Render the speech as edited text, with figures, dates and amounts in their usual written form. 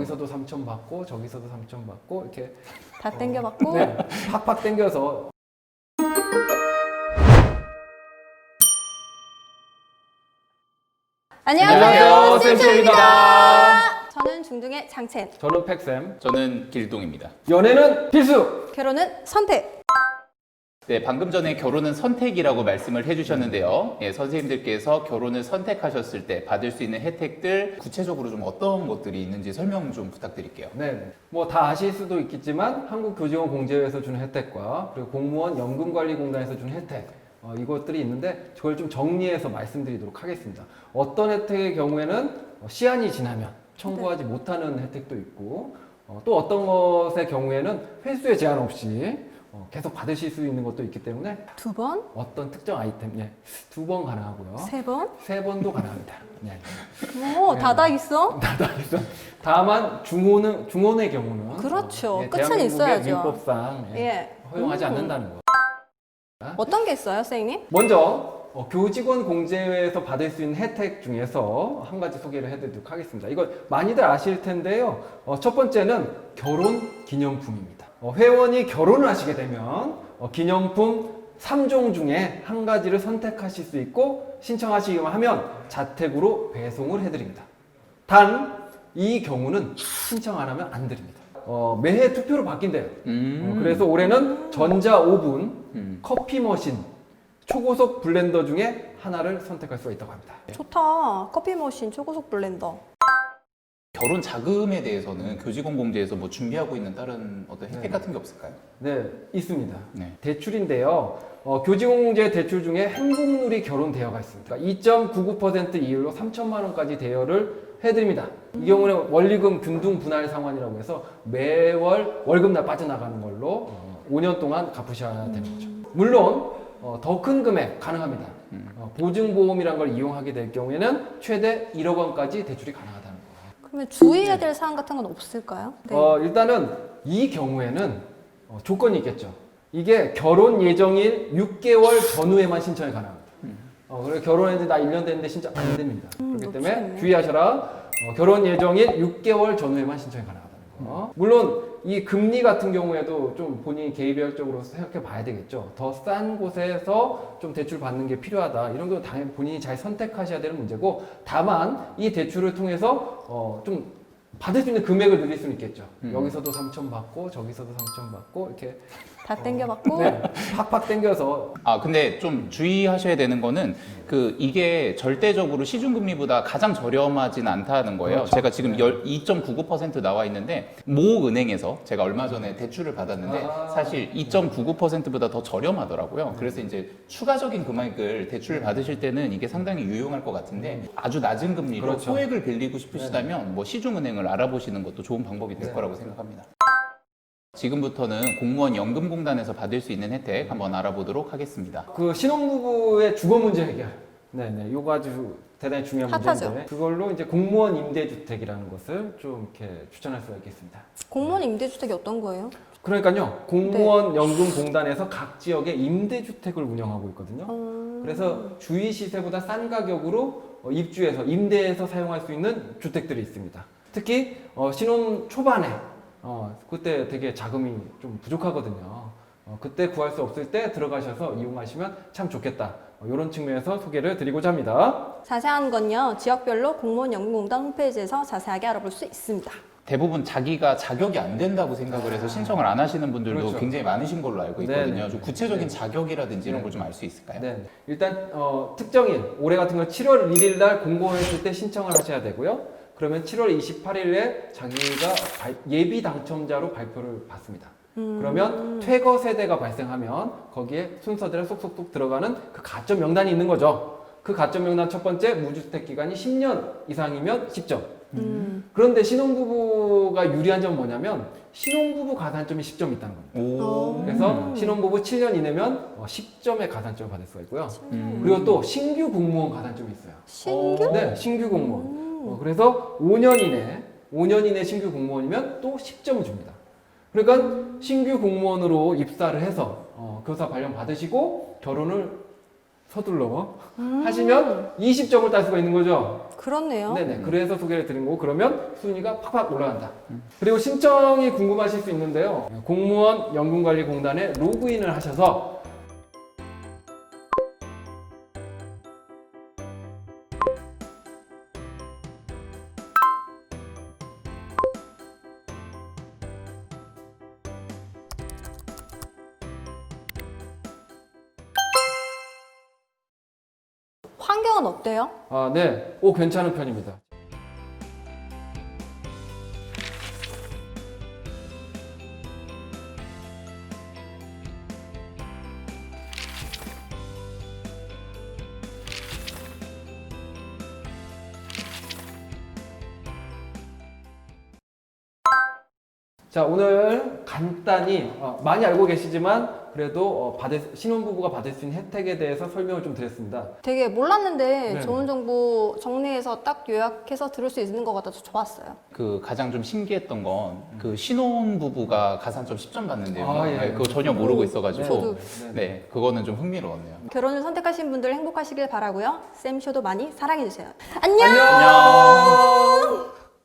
여기서도 3천 받고 저기서도 3천 받고 이렇게 다 땡겨받고. 네, 팍팍 땡겨서 안녕하세요, 쌤쌤입니다. 쌤쌤입니다. 저는 중등의 장첸. 저는 팩쌤. 저는 길동입니다. 연애는 필수. 결혼은 선택. 네, 방금 전에 결혼은 선택이라고 말씀을 해주셨는데요. 예, 선생님들께서 결혼을 선택하셨을 때 받을 수 있는 혜택들 구체적으로 좀 어떤 것들이 있는지 설명 좀 부탁드릴게요. 네, 뭐 다 아실 수도 있겠지만 한국교직원 공제회에서 주는 혜택과 그리고 공무원 연금관리공단에서 주는 혜택 이것들이 있는데 그걸 좀 정리해서 말씀드리도록 하겠습니다. 어떤 혜택의 경우에는 시한이 지나면 청구하지 못하는 혜택도 있고 또 어떤 것의 경우에는 횟수에 제한 없이 계속 받으실 수 있는 것도 있기 때문에 2번, 어떤 특정 아이템 2번 가능하고요. 3번. 3번도 가능합니다. 네. 오, 다다 있어? 다만 중혼의 경우는 그렇죠. 끝은 대한민국의 있어야죠. 민법상 예. 허용하지 않는다는 거. 어떤 게 있어요, 선생님? 먼저 교직원 공제회에서 받을 수 있는 혜택 중에서 한 가지 소개를 해드리도록 하겠습니다. 이거 많이들 아실 텐데요. 첫 번째는 결혼 기념품입니다. 회원이 결혼을 하시게 되면 기념품 3종 중에 한 가지를 선택하실 수 있고 신청하시기만 하면 자택으로 배송을 해드립니다. 단 이 경우는 신청 안 하면 안 드립니다. 매해 투표로 바뀐대요. 그래서 올해는 전자오븐, 커피 머신, 초고속 블렌더 중에 하나를 선택할 수가 있다고 합니다. 좋다. 커피 머신, 초고속 블렌더. 결혼 자금에 대해서는 교직원 공제에서 뭐 준비하고 있는 다른 어떤 혜택 네. 같은 게 없을까요? 네, 있습니다. 네. 대출인데요. 교직원공제 대출 중에 행복누리 결혼 대여가 있습니다. 2.99% 이율로 3천만 원까지 대여를 해드립니다. 이 경우는 원리금 균등 분할 상환이라고 해서 매월 월급날 빠져나가는 걸로 5년 동안 갚으셔야 되는 거죠. 물론 더 큰 금액 가능합니다. 보증보험이라는 걸 이용하게 될 경우에는 최대 1억 원까지 대출이 가능하다는 거예요. 그러면 주의해야 될 사항 같은 건 없을까요? 네. 일단은 이 경우에는 조건이 있겠죠. 이게 결혼 예정일 6개월 전후에만 신청이 가능합니다. 그래서 결혼했는데 나 1년 됐는데 신청 안 됩니다. 그렇기 때문에 놓치겠네. 주의하셔라. 결혼 예정일 6개월 전후에만 신청이 가능하다는 거. 물론 이 금리 같은 경우에도 좀 본인이 개별적으로 생각해 봐야 되겠죠. 더 싼 곳에서 좀 대출 받는 게 필요하다. 이런 건 당연히 본인이 잘 선택하셔야 되는 문제고, 다만 이 대출을 통해서 좀 받을 수 있는 금액을 늘릴 수는 있겠죠. 여기서도 3천 받고 저기서도 3천 받고 이렇게 다 땡겨받고. 네, 팍팍 땡겨서 근데 좀 주의하셔야 되는 거는 이게 절대적으로 시중금리보다 가장 저렴하진 않다는 거예요. 그렇죠. 제가 지금 2.99% 나와 있는데 모 은행에서 제가 얼마 전에 대출을 받았는데 사실 2.99%보다 더 저렴하더라고요. 그래서 이제 추가적인 금액을 대출을 받으실 때는 이게 상당히 유용할 것 같은데 아주 낮은 금리로 그렇죠. 소액을 빌리고 싶으시다면 뭐 시중은행을 알아보시는 것도 좋은 방법이 될 거라고 생각합니다. 지금부터는 공무원 연금공단에서 받을 수 있는 혜택 한번 알아보도록 하겠습니다. 그 신혼부부의 주거 문제 해결. 네네. 요거 아주 대단히 중요한 핫하죠. 문제인데 그걸로 이제 공무원 임대주택이라는 것을 좀 이렇게 추천할 수가 있겠습니다. 공무원 임대주택이 어떤 거예요? 그러니까요. 공무원 연금공단에서 각 지역에 임대주택을 운영하고 있거든요. 그래서 주위 시세보다 싼 가격으로 입주해서 임대해서 사용할 수 있는 주택들이 있습니다. 특히 신혼 초반에 그때 되게 자금이 좀 부족하거든요. 그때 구할 수 없을 때 들어가셔서 이용하시면 참 좋겠다. 이런 측면에서 소개를 드리고자 합니다. 자세한 건요, 지역별로 공무원 연금공단 홈페이지에서 자세하게 알아볼 수 있습니다. 대부분 자기가 자격이 안 된다고 생각을 해서 신청을 안 하시는 분들도 그렇죠. 굉장히 많으신 걸로 알고 있거든요. 네네. 좀 구체적인 네. 자격이라든지 이런 네. 걸 좀 알 수 있을까요? 네. 일단 특정일, 올해 같은 건 7월 1일 날 공고했을 때 신청을 하셔야 되고요. 그러면 7월 28일에 자기가 예비 당첨자로 발표를 받습니다. 그러면 퇴거 세대가 발생하면 거기에 순서대로 쏙쏙쏙 들어가는 그 가점 명단이 있는 거죠. 그 가점 명단 첫 번째, 무주택 기간이 10년 이상이면 10점. 그런데 신혼부부가 유리한 점은 뭐냐면 신혼부부 가산점이 10점이 있다는 겁니다. 오. 그래서 신혼부부 7년 이내면 10점의 가산점을 받을 수가 있고요. 그리고 또 신규 공무원 가산점이 있어요. 신규? 네, 신규 공무원. 그래서 5년 이내 신규 공무원이면 또 10점을 줍니다. 그러니까 신규 공무원으로 입사를 해서 교사 발령 받으시고 결혼을 서둘러 하시면 20점을 딸 수가 있는 거죠. 그렇네요. 네네. 그래서 소개를 드린 거고 그러면 순위가 팍팍 올라간다. 그리고 신청이 궁금하실 수 있는데요. 공무원 연금관리공단에 로그인을 하셔서 환경은 어때요? 아, 네. 오, 괜찮은 편입니다. 자, 오늘 간단히 많이 알고 계시지만 그래도 신혼부부가 받을 수 있는 혜택에 대해서 설명을 좀 드렸습니다. 되게 몰랐는데 네. 좋은 정보 정리해서 딱 요약해서 들을 수 있는 것 같아서 좋았어요. 그 가장 좀 신기했던 건 그 신혼 부부가 가산점 10점 받는데요. 아, 예. 네, 그거 전혀 모르고 있어가지고 저도. 네, 그거는 좀 흥미로웠네요. 결혼을 선택하신 분들 행복하시길 바라고요. 쌤쇼도 많이 사랑해주세요. 안녕! 안녕!